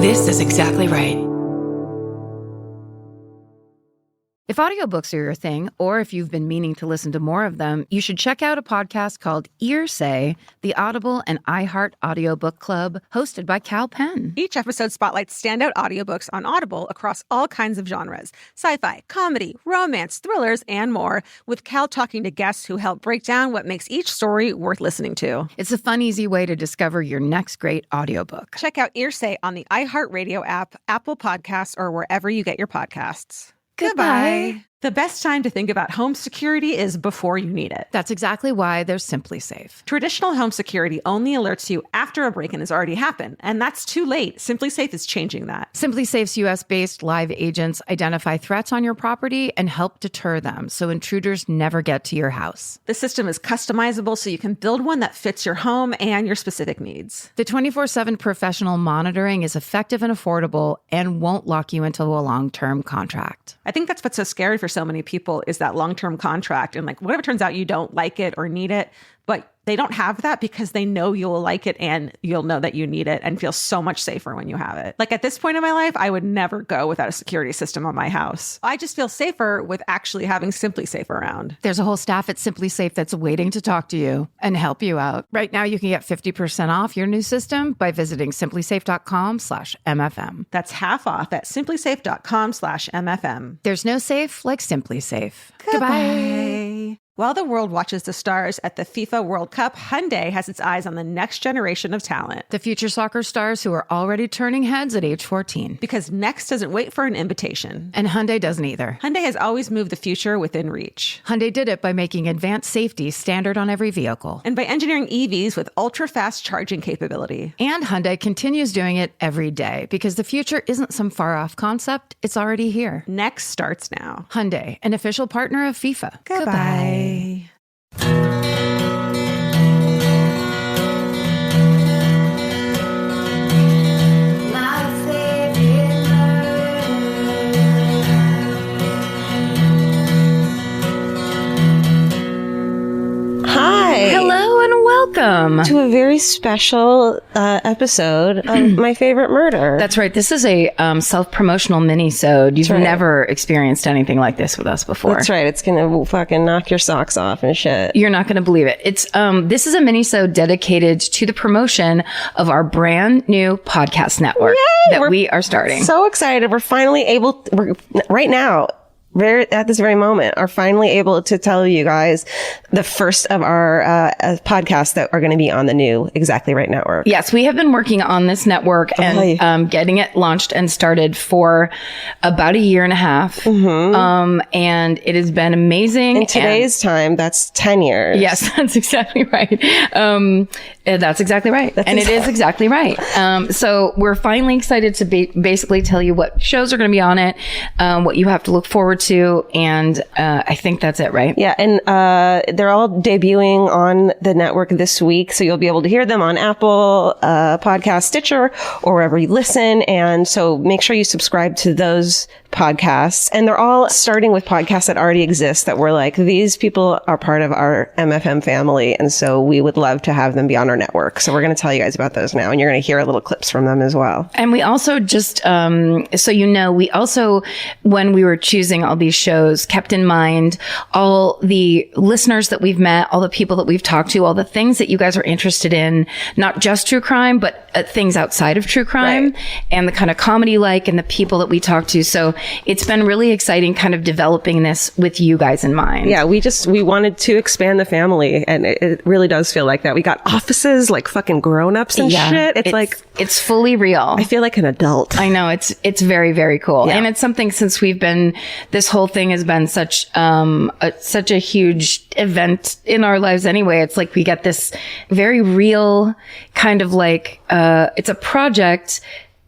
This is exactly right. If audiobooks are your thing, or if you've been meaning to listen to more of them, you should check out a podcast called Earsay, the Audible and iHeart Audiobook Club, hosted by Cal Penn. Each episode spotlights standout audiobooks on Audible across all kinds of genres: sci-fi, comedy, romance, thrillers, and more, with Cal talking to guests who help break down what makes each story worth listening to. It's a fun, easy way to discover your next great audiobook. Check out Earsay on the iHeartRadio app, Apple Podcasts, or wherever you get your podcasts. Goodbye. The best time to think about home security is before you need it. That's exactly why there's Simply Safe. Traditional home security only alerts you after a break-in has already happened, and that's too late. Simply Safe is changing that. Simply Safe's US-based live agents identify threats on your property and help deter them so intruders never get to your house. The system is customizable so you can build one that fits your home and your specific needs. The 24/7 professional monitoring is effective and affordable and won't lock you into a long-term contract. I think that's what's so scary for so many people, is that long-term contract. And like, what if it turns out you don't like it or need it, but they don't have that because they know you'll like it and you'll know that you need it and feel so much safer when you have it. Like at this point in my life, I would never go without a security system on my house. I just feel safer with actually having Simply Safe around. There's a whole staff at Simply Safe that's waiting to talk to you and help you out. Right now, you can get 50% off your new system by visiting simplysafe.com/MFM. That's half off at simplysafe.com/MFM. There's no safe like Simply Safe. Goodbye. While the world watches the stars at the FIFA World Cup, Hyundai has its eyes on the next generation of talent. The future soccer stars who are already turning heads at age 14. Because next doesn't wait for an invitation. And Hyundai doesn't either. Hyundai has always moved the future within reach. Hyundai did it by making advanced safety standard on every vehicle. And by engineering EVs with ultra-fast charging capability. And Hyundai continues doing it every day because the future isn't some far-off concept, it's already here. Next starts now. Hyundai, an official partner of FIFA. Goodbye. Hi. Hello and welcome To a very special episode of My Favorite Murder. That's right. This is a self-promotional mini-sode. You've never experienced anything like this with us before. That's right. It's going to fucking knock your socks off and shit. You're not going to believe it. It's this is a mini-sode dedicated to the promotion of our brand new podcast network that we are starting. So excited. We're finally able, right now, at this very moment, are finally able to tell you guys the first of our podcasts that are going to be on the new Exactly Right network. Yes, we have been working on this network and getting it launched and started for about a year and a half. And it has been amazing. In today's time, that's 10 years. Yes, that's exactly right. That's exactly right. It is exactly right. So we're finally excited to basically tell you what shows are going to be on it, what you have to look forward to. And I think that's it, right? Yeah. And they're all debuting on the network this week. So you'll be able to hear them on Apple Podcast, Stitcher, or wherever you listen. And so make sure you subscribe to those podcasts. And they're all starting with podcasts that already exist that we're like, these people are part of our MFM family. And so we would love to have them be on our network. So we're going to tell you guys about those now. And you're going to hear little clips from them as well. And we also just, so you know, we also, when we were choosing all these shows, kept in mind all the listeners that we've met, all the people that we've talked to, all the things that you guys are interested in, not just true crime, but things outside of true crime and the kind of comedy and the people that we talk to. So it's been really exciting kind of developing this with you guys in mind. Yeah, we wanted to expand the family, and it really does feel like that. We got offices like fucking grown-ups and shit. It's fully real. I feel like an adult. I know. It's very, very cool. Yeah. And it's something, since this whole thing has been such a huge event in our lives anyway. It's like we get this very real kind of it's a project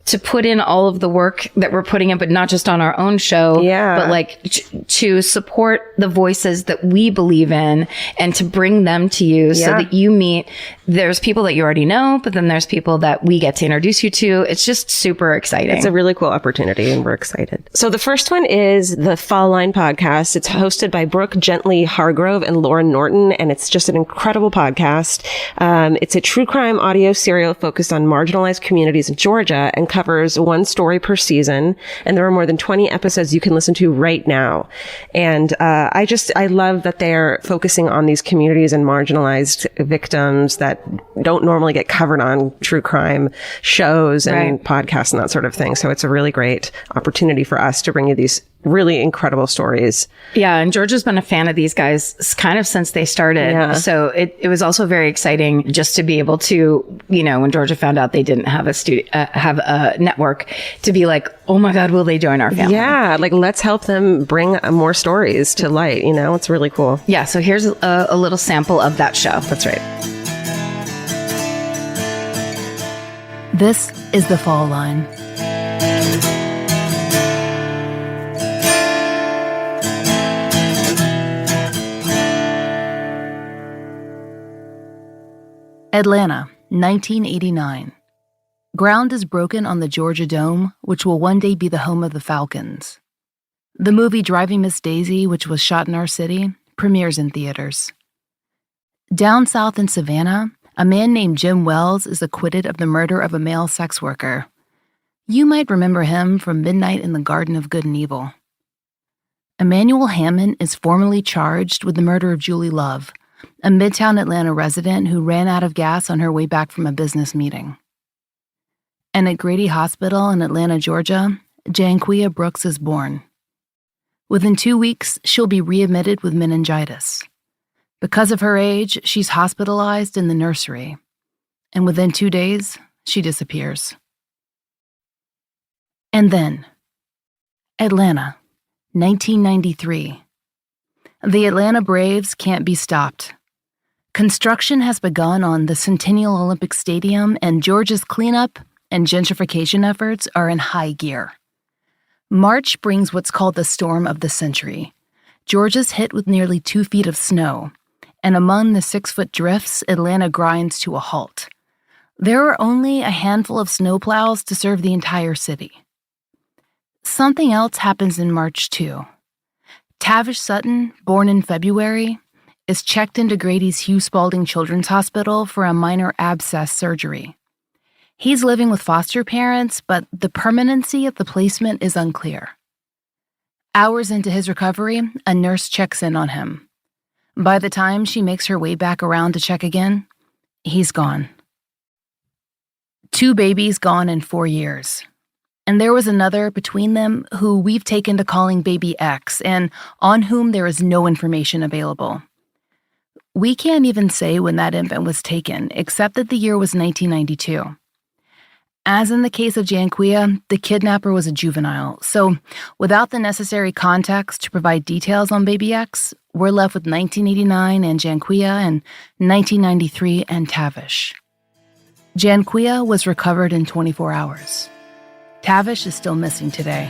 to put in all of the work that we're putting in, but not just on our own show, but to support the voices that we believe in and to bring them to you so that you meet, there's people that you already know, but then there's people that we get to introduce you to. It's just super exciting. It's a really cool opportunity and we're excited. So the first one is the Fall Line Podcast. It's hosted by Brooke Gently Hargrove and Lauren Norton, and it's just an incredible podcast. It's a true crime audio serial focused on marginalized communities in Georgia and covers one story per season, and there are more than 20 episodes you can listen to right now. And I love that they're focusing on these communities and marginalized victims that don't normally get covered on true crime shows and podcasts and that sort of thing. So it's a really great opportunity for us to bring you these really incredible stories. Yeah. And Georgia's been a fan of these guys kind of since they started. Yeah. So it was also very exciting just to be able to, when Georgia found out they didn't have have a network, to be like, oh my God, will they join our family? Yeah. Like, let's help them bring more stories to light. It's really cool. Yeah. So here's a little sample of that show. That's right. This is The Fall Line. Atlanta, 1989. Ground is broken on the Georgia Dome, which will one day be the home of the Falcons. The movie Driving Miss Daisy, which was shot in our city, premieres in theaters. Down south in Savannah, a man named Jim Wells is acquitted of the murder of a male sex worker. You might remember him from Midnight in the Garden of Good and Evil. Emmanuel Hammond is formally charged with the murder of Julie Love, a Midtown Atlanta resident who ran out of gas on her way back from a business meeting. And at Grady Hospital in Atlanta, Georgia, Janquia Brooks is born. Within 2 weeks, she'll be readmitted with meningitis. Because of her age, she's hospitalized in the nursery. And within 2 days, she disappears. And then, Atlanta, 1993. The Atlanta Braves can't be stopped. Construction has begun on the Centennial Olympic Stadium, and Georgia's cleanup and gentrification efforts are in high gear. March brings what's called the storm of the century. Georgia's hit with nearly 2 feet of snow, and among the 6-foot drifts, Atlanta grinds to a halt. There are only a handful of snowplows to serve the entire city. Something else happens in March, too. Tavish Sutton, born in February, is checked into Grady's Hugh Spalding Children's Hospital for a minor abscess surgery. He's living with foster parents, but the permanency of the placement is unclear. Hours into his recovery, a nurse checks in on him. By the time she makes her way back around to check again, he's gone. 2 babies gone in 4 years. And there was another between them who we've taken to calling Baby X, and on whom there is no information available. We can't even say when that infant was taken, except that the year was 1992. As in the case of Janquia, the kidnapper was a juvenile, so without the necessary context to provide details on Baby X, we're left with 1989 and Janquia and 1993 and Tavish. Janquia was recovered in 24 hours. Tavish is still missing today.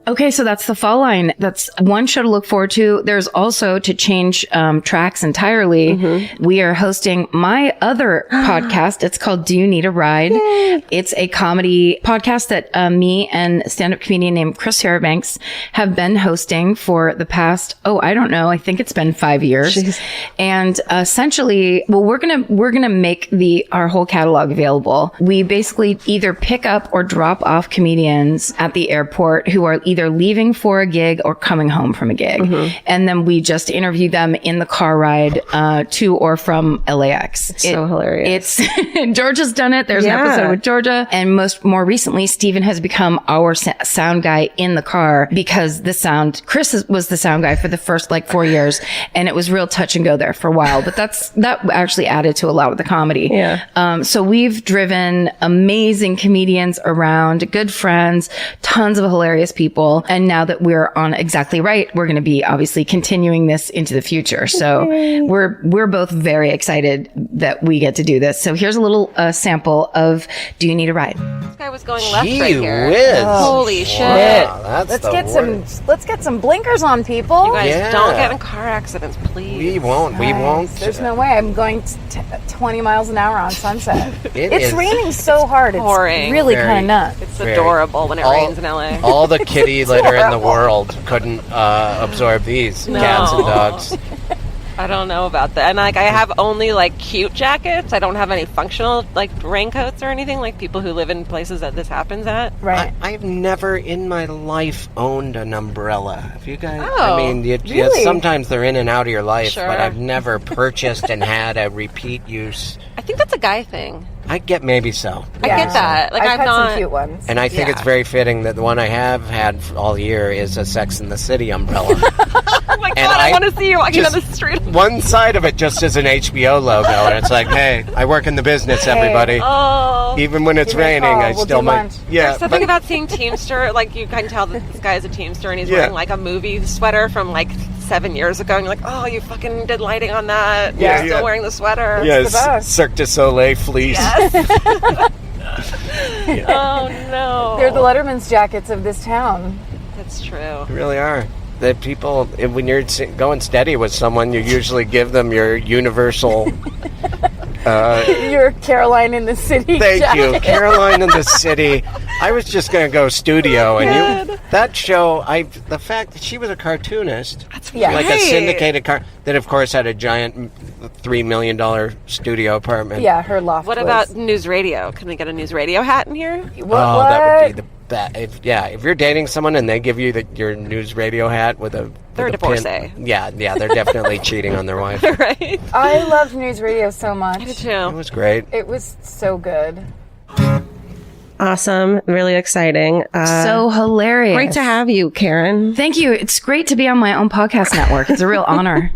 Okay, so that's The Fall Line. That's one show to look forward to. There's also, to change tracks entirely, we are hosting my other podcast. It's called Do You Need a Ride? Yay. It's a comedy podcast that me and stand-up comedian named Chris Fairbanks have been hosting for the past, I think it's been 5 years. Jeez. And essentially, we're gonna make our whole catalog available. We basically either pick up or drop off comedians at the airport who are either leaving for a gig or coming home from a gig. And then we just interview them in the car ride to or from LAX. It's so hilarious. Georgia's done it. There's an episode with Georgia. And more recently, Steven has become our sound guy in the car, because Chris was the sound guy for the first 4 years. And it was real touch and go there for a while. But that actually added to a lot of the comedy. Yeah. So we've driven amazing comedians around, good friends, tons of hilarious people. And now that we're on Exactly Right, we're going to be obviously continuing this into the future. So we're both very excited that we get to do this. So here's a little sample of Do You Need a Ride? This guy was going left right here. Holy shit. Wow, Let's get some blinkers on, people. You guys don't get in car accidents, please. We won't. There's no way. I'm going 20 miles an hour on Sunset. It's raining so hard. It's pouring. really kind of nuts. It's adorable when it rains in LA. All the kitty litter in the world couldn't absorb these cats and dogs. I don't know about that. And like, I have only like cute jackets. I don't have any functional like raincoats or anything like people who live in places that this happens at. Right. I've never in my life owned an umbrella. Have you guys? Oh, I mean, really? sometimes they're in and out of your life, Sure. but I've never purchased and had a repeat use. I think that's a guy thing. I get maybe so. I get that. Like, I've I'm had not. some cute ones. And I think it's very fitting that the one I have had all year is a Sex and the City umbrella. Oh my god, I want to see you walking down the street. One side of it just is an HBO logo, and it's like, hey, I work in the business, everybody. Oh. Even when it's Give me a raining, call. I We'll still do might. lunch. Yeah, There's something about seeing Teamster, like you can tell that this guy is a Teamster and he's wearing like a movie sweater from like 7 years ago, and you're like, oh, you fucking did lighting on that. Yeah, You're still wearing the sweater. yes, Cirque du Soleil fleece. Oh no. They're the Letterman's jackets of this town. That's true. They really are. The people, when you're going steady with someone, you usually give them your universal. You're Caroline in the City. Thank you, Caroline in the City. I was just going to go studio, and that show. The fact that she was a cartoonist, like a syndicated that of course had a giant $3 million studio apartment. Yeah, her loft. What about news radio? Can we get a news radio hat in here? What? That would be the best. If you're dating someone and they give you your news radio hat with a They're a divorcee. Yeah, they're definitely cheating on their wife. Right. I loved news radio so much. I do It too. was great. It was so good. Awesome. Really exciting. So hilarious. Great to have you, Karen. Thank you. It's great to be on my own podcast network. It's a real honor.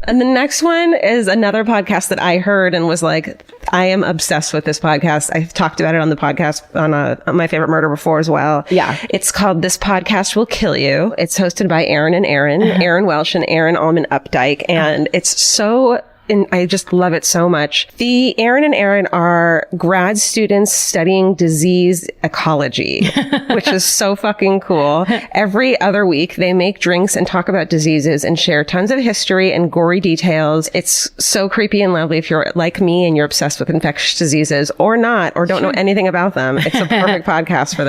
And the next one is another podcast that I heard and was like, I am obsessed with this podcast. I've talked about it on the podcast on My Favorite Murder before as well. Yeah. It's called This Podcast Will Kill You. It's hosted by Aaron and Aaron, Aaron Welsh and Aaron Allman Updike. And it's so... And I just love it so much. The Aaron and Aaron are grad students studying disease ecology, which is so fucking cool. Every other week, they make drinks and talk about diseases and share tons of history and gory details. It's so creepy and lovely if you're like me and you're obsessed with infectious diseases or not, or don't know anything about them. It's a perfect podcast for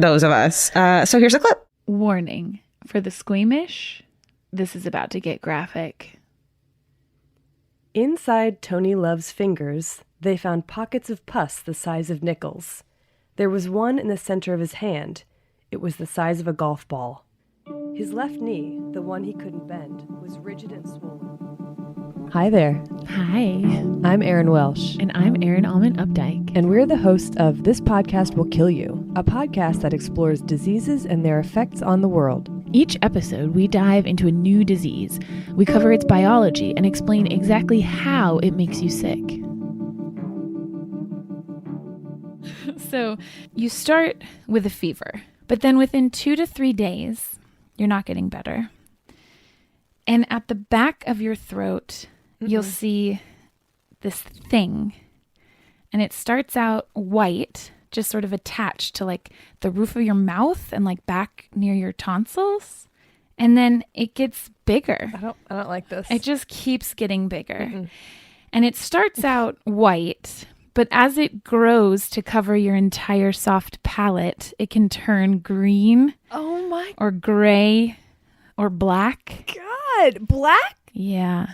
those of us. So here's a clip. Warning for the squeamish, this is about to get graphic. Inside Tony Love's fingers, they found pockets of pus the size of nickels. There was one in the center of his hand. It was the size of a golf ball. His left knee, the one he couldn't bend, was rigid and swollen. Hi there. Hi, I'm Aaron Welsh, and I'm Aaron Allman Updike. and we're the host of This Podcast Will Kill You, a podcast that explores diseases and their effects on the world. Each episode, we dive into a new disease. We cover its biology and explain exactly how it makes you sick. So, you start with a fever, but then within 2 to 3 days, you're not getting better. And at the back of your throat, you'll see this thing. And it starts out white, just sort of attached to like the roof of your mouth and like back near your tonsils. And then it gets bigger. I don't like this. It just keeps getting bigger. And it starts out white, but as it grows to cover your entire soft palate, it can turn green Oh my or gray or black. God, black? Yeah.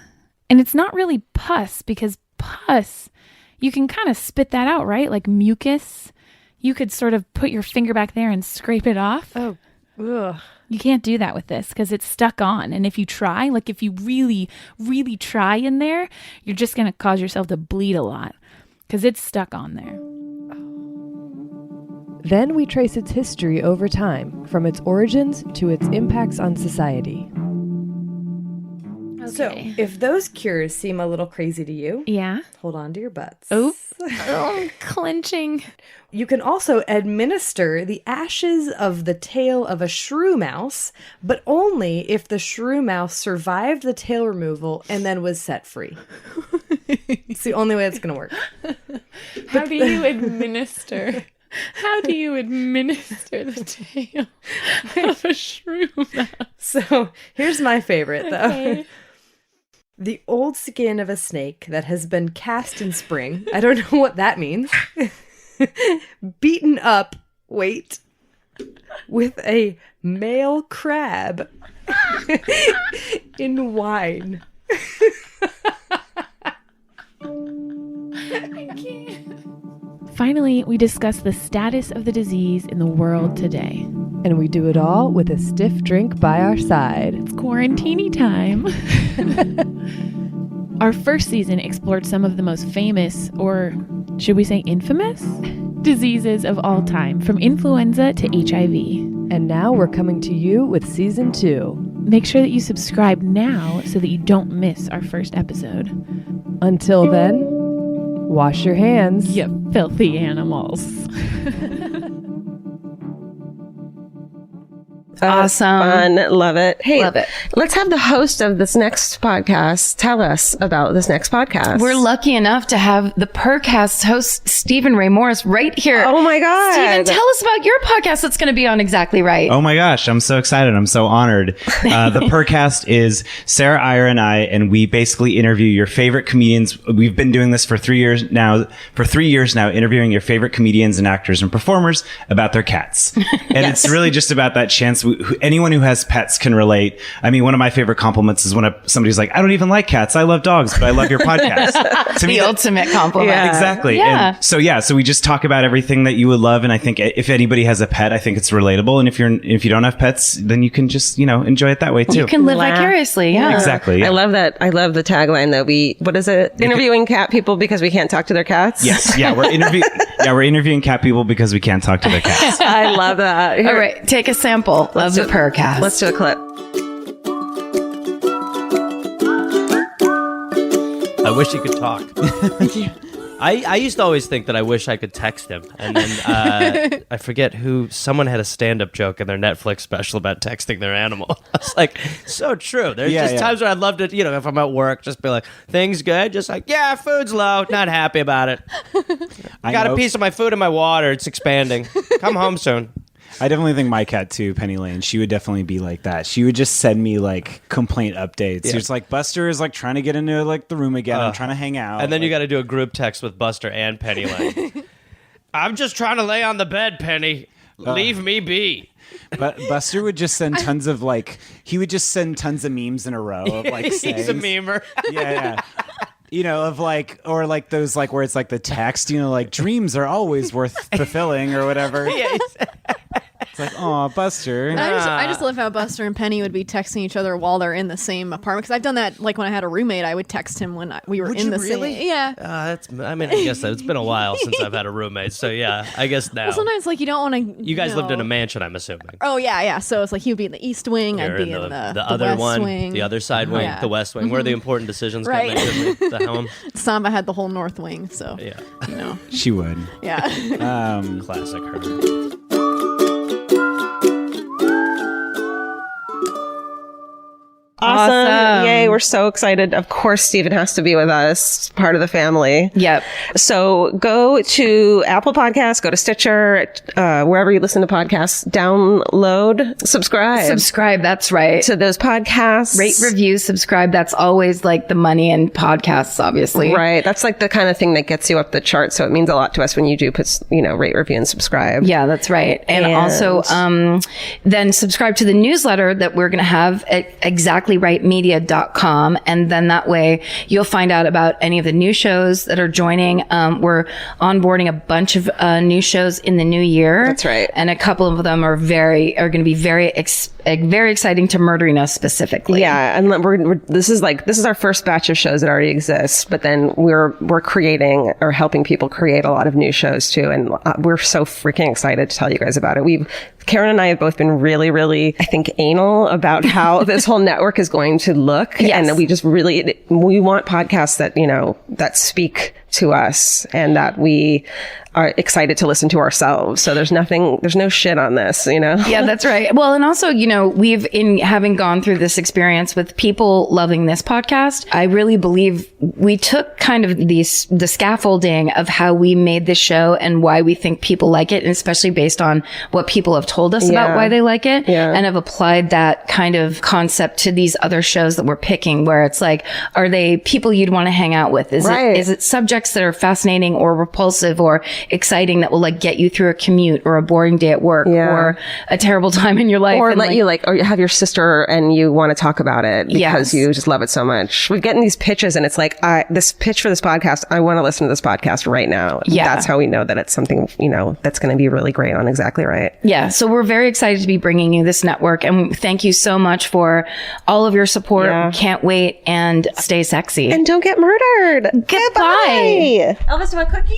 And it's not really pus, because pus, you can kind of spit that out, right? Like mucus. You could sort of put your finger back there and scrape it off. Oh, ugh. You can't do that with this because it's stuck on. And if you try, like if you really, really try in there, you're just going to cause yourself to bleed a lot because it's stuck on there. Then we trace its history over time, from its origins to its impacts on society. So, Okay. if those cures seem a little crazy to you, Yeah. hold on to your butts. Oh, I'm clenching. You can also administer the ashes of the tail of a shrew mouse, but only if the shrew mouse survived the tail removal and then was set free. It's the only way it's going to work. How do you administer? How do you administer the tail of a shrew mouse? So, here's my favorite, though. Okay. The old skin of a snake that has been cast in spring. I don't know what that means. Beaten up, wait, with a male crab in wine. Finally, we discuss the status of the disease in the world today. And we do it all with a stiff drink by our side. It's quarantini time. Our first season explored some of the most famous, or should we say infamous, diseases of all time, from influenza to HIV. And now we're coming to you with season 2. Make sure that you subscribe now so that you don't miss our first episode. Until then, wash your hands. You filthy animals. Awesome. Fun. Love it. Hey, Love it. Let's have the host of this next podcast tell us about this next podcast. We're lucky enough to have the Percast host, Stephen Ray Morris, right here. Oh my God. Stephen, tell us about your podcast that's going to be on Exactly Right. Oh my gosh, I'm so excited. I'm so honored. The Percast is Sarah Iyer and I, and we basically interview your favorite comedians. We've been doing this for 3 years now, interviewing your favorite comedians and actors and performers about their cats. And It's really just about that chance. Anyone who has pets can relate. I mean, one of my favorite compliments is when somebody's like, I don't even like cats. I love dogs, but I love your podcast. To me, The ultimate compliment. Yeah. Exactly. Yeah. And so we just talk about everything that you would love. And I think if anybody has a pet, I think it's relatable. And if you don't have pets, then you can just, enjoy it that way too. You can live Laugh. vicariously. Yeah. Exactly. Yeah. I love that. I love the tagline though. What is it? Interviewing cat people because we can't talk to their cats? Yes. Yeah. We're interviewing cat people because we can't talk to their cats. I love that. Here, All right. Take a sample of the Percast. let's do a clip. I wish he could talk. I used to always think that I wish I could text him. And then I forget someone had a stand-up joke in their Netflix special about texting their animal. I was like, so true. There's times where I'd love to, if I'm at work, just be like, things good? Just like, yeah, food's low. Not happy about it. I got a piece of my food in my water. It's expanding. Come home soon. I definitely think my cat too, Penny Lane, she would definitely be like that. She would just send me like complaint updates. It's like Buster is like trying to get into like the room again. I'm trying to hang out. And then you got to do a group text with Buster and Penny Lane. I'm just trying to lay on the bed, Penny. Leave me be. But Buster would just send tons of tons of memes in a row of like sayings. He's a memer. Yeah. Of like, or like those like where it's like the text, like dreams are always worth fulfilling or whatever. It's like, oh, Buster. I just love how Buster and Penny would be texting each other while they're in the same apartment. Because I've done that, like when I had a roommate, I would text him when we were in the same. Yeah. I guess it's been a while since I've had a roommate. So yeah, I guess now. Well, sometimes like you don't want to. You guys lived in a mansion, I'm assuming. Oh yeah. So it's like he would be in the East Wing, I'd be in the other West one, Wing. the other side wing, the West Wing, where the important decisions got made at the helm. Samba had the whole North Wing, so yeah, she would. Yeah. Classic her. Awesome. Yay. We're so excited. Of course, Stephen has to be with us, part of the family. Yep. So go to Apple Podcasts, go to Stitcher, wherever you listen to podcasts, download, subscribe. That's right. To those podcasts. Rate, review, subscribe. That's always like the money in podcasts, obviously. Right. That's like the kind of thing that gets you up the chart. So it means a lot to us when you do put, rate, review, and subscribe. Yeah, that's right. And also, then subscribe to the newsletter that we're going to have at exactlyrightmedia.com. And then that way you'll find out about any of the new shows that are joining. We're onboarding a bunch of new shows in the new year. That's right. And a couple of them are going to be very exciting to Murdering Us specifically. Yeah. And this is our first batch of shows that already exist, but then we're creating or helping people create a lot of new shows too. And we're so freaking excited to tell you guys about it. Karen and I have both been really, really, I think, anal about how this whole network is going to look. Yes. And we just we want podcasts that, that speak to us and that we are excited to listen to ourselves. So there's no shit on this, Yeah, that's right. Well, and also, having gone through this experience with people loving this podcast, I really believe we took kind of the scaffolding of how we made this show and why we think people like it, and especially based on what people have told us about why they like it, and have applied that kind of concept to these other shows that we're picking, where it's like, are they people you'd want to hang out with? Is it subject subjects that are fascinating or repulsive or exciting that will like get you through a commute or a boring day at work or a terrible time in your life. Or let you or you have your sister and you want to talk about it because you just love it so much. We're getting these pitches and it's like, this pitch for this podcast, I want to listen to this podcast right now. Yeah. That's how we know that it's something, that's going to be really great on Exactly Right. Yeah. So we're very excited to be bringing you this network. And thank you so much for all of your support. Yeah. Can't wait, and stay sexy. And don't get murdered. Goodbye. Elvis, do you want a cookie?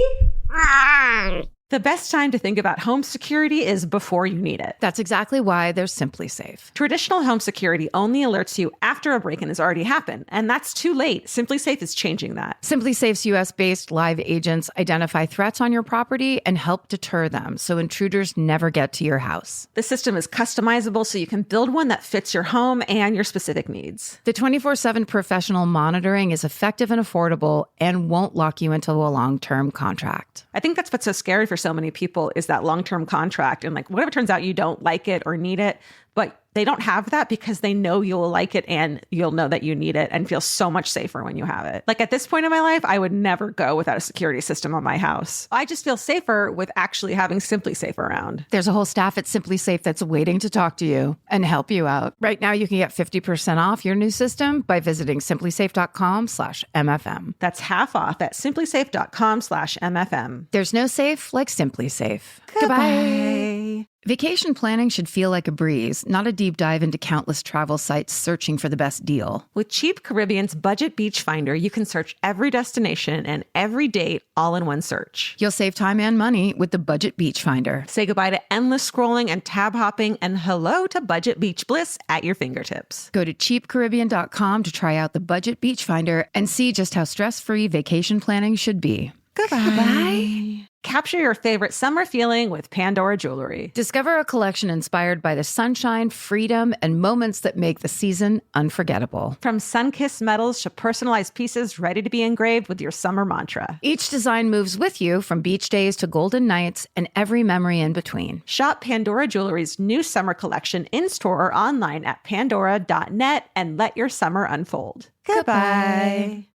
The best time to think about home security is before you need it. That's exactly why there's Simply Safe. Traditional home security only alerts you after a break-in has already happened, and that's too late. Simply Safe is changing that. Simply Safe's US-based live agents identify threats on your property and help deter them so intruders never get to your house. The system is customizable so you can build one that fits your home and your specific needs. The 24/7 professional monitoring is effective and affordable and won't lock you into a long-term contract. I think that's what's so scary for so many people is that long-term contract. And like, whatever turns out you don't like it or need it, but they don't have that because they know you'll like it and you'll know that you need it and feel so much safer when you have it. Like at this point in my life, I would never go without a security system on my house. I just feel safer with actually having Simply Safe around. There's a whole staff at Simply Safe that's waiting to talk to you and help you out. Right now, you can get 50% off your new system by visiting simplysafe.com/MFM. That's half off at simplysafe.com/MFM. There's no safe like Simply Safe. Goodbye. Vacation planning should feel like a breeze, not a deep dive into countless travel sites searching for the best deal. With Cheap Caribbean's Budget Beach Finder, you can search every destination and every date all in one search. You'll save time and money with the Budget Beach Finder. Say goodbye to endless scrolling and tab hopping and hello to Budget Beach Bliss at your fingertips. Go to cheapcaribbean.com to try out the Budget Beach Finder and see just how stress-free vacation planning should be. Goodbye. Capture your favorite summer feeling with Pandora Jewelry. Discover a collection inspired by the sunshine, freedom, and moments that make the season unforgettable. From sun-kissed metals to personalized pieces ready to be engraved with your summer mantra. Each design moves with you from beach days to golden nights and every memory in between. Shop Pandora Jewelry's new summer collection in-store or online at pandora.net and let your summer unfold. Goodbye.